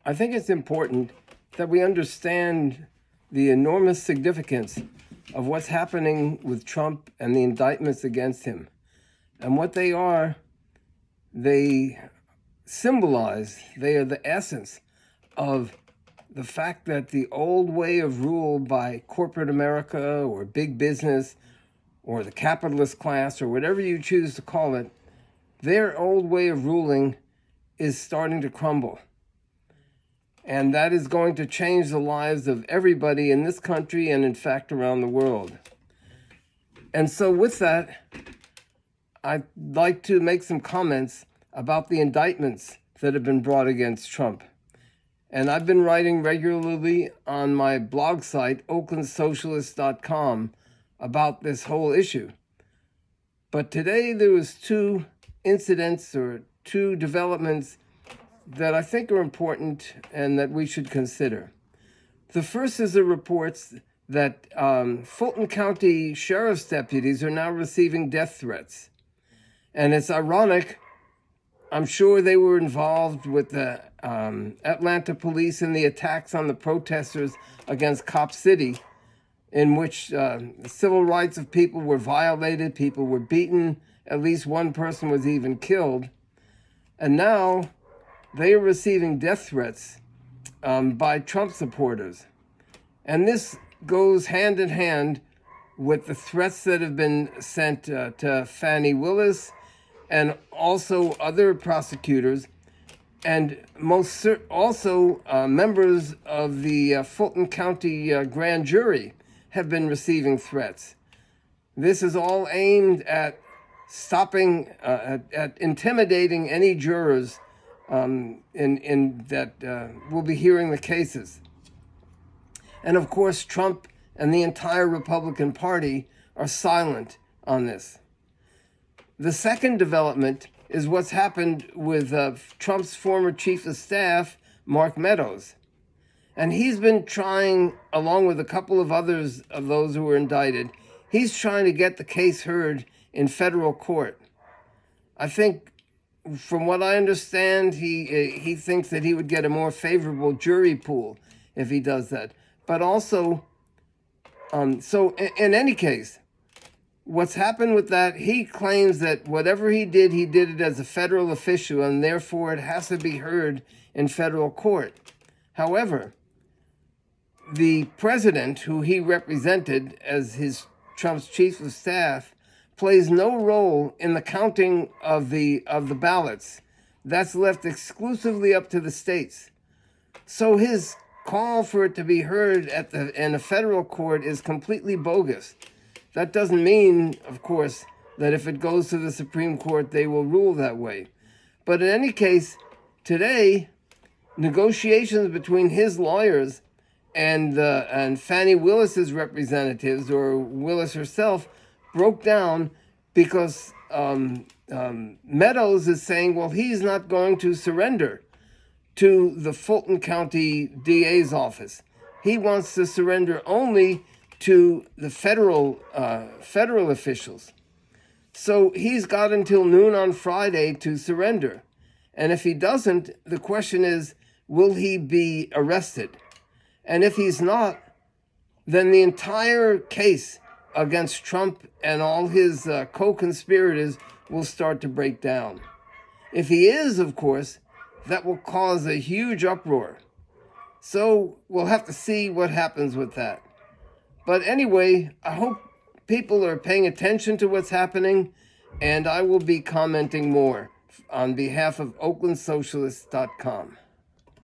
I think it's important that we understand the enormous significance of what's happening with Trump and the indictments against him. And what they are, they symbolize, they are the essence of the fact that the old way of rule by corporate America or big business or the capitalist class or whatever you choose to call it, their old way of ruling is starting to crumble. And that is going to change the lives of everybody in this country and, in fact, around the world. And so with that, I'd like to make some comments about the indictments that have been brought against Trump. And I've been writing regularly on my blog site, oaklandsocialist.com, about this whole issue. But today there was two incidents or two developments that I think are important and that we should consider. The first is the reports that Fulton County Sheriff's deputies are now receiving death threats. And it's ironic. I'm sure they were involved with the Atlanta police and the attacks on the protesters against Cop City, in which the civil rights of people were violated, people were beaten, at least one person was even killed. And now they are receiving death threats by Trump supporters. And this goes hand in hand with the threats that have been sent to Fani Willis and also other prosecutors, and also members of the Fulton County grand jury have been receiving threats. This is all aimed at stopping, at intimidating any jurors that will be hearing the cases. And of course, Trump and the entire Republican Party are silent on this. The second development is what's happened with Trump's former chief of staff, Mark Meadows. And he's been trying, along with a couple of others of those who were indicted, he's trying to get the case heard in federal court. I think, from what I understand, he thinks that he would get a more favorable jury pool if he does that. But also, so in any case, what's happened with that, he claims that whatever he did it as a federal official, and therefore it has to be heard in federal court. However, the president, who he represented as Trump's chief of staff, plays no role in the counting of the ballots. That's left exclusively up to the states. So his call for it to be heard in a federal court is completely bogus. That doesn't mean, of course, that if it goes to the Supreme Court, they will rule that way. But in any case, today, negotiations between his lawyers and Fani Willis's representatives, or Willis herself, broke down because Meadows is saying, well, he's not going to surrender to the Fulton County DA's office. He wants to surrender only to the federal officials. So he's got until noon on Friday to surrender. And if he doesn't, the question is, will he be arrested? And if he's not, then the entire case against Trump and all his co-conspirators will start to break down. If he is, of course, that will cause a huge uproar. So we'll have to see what happens with that. But anyway, I hope people are paying attention to what's happening, and I will be commenting more on behalf of oaklandsocialist.com.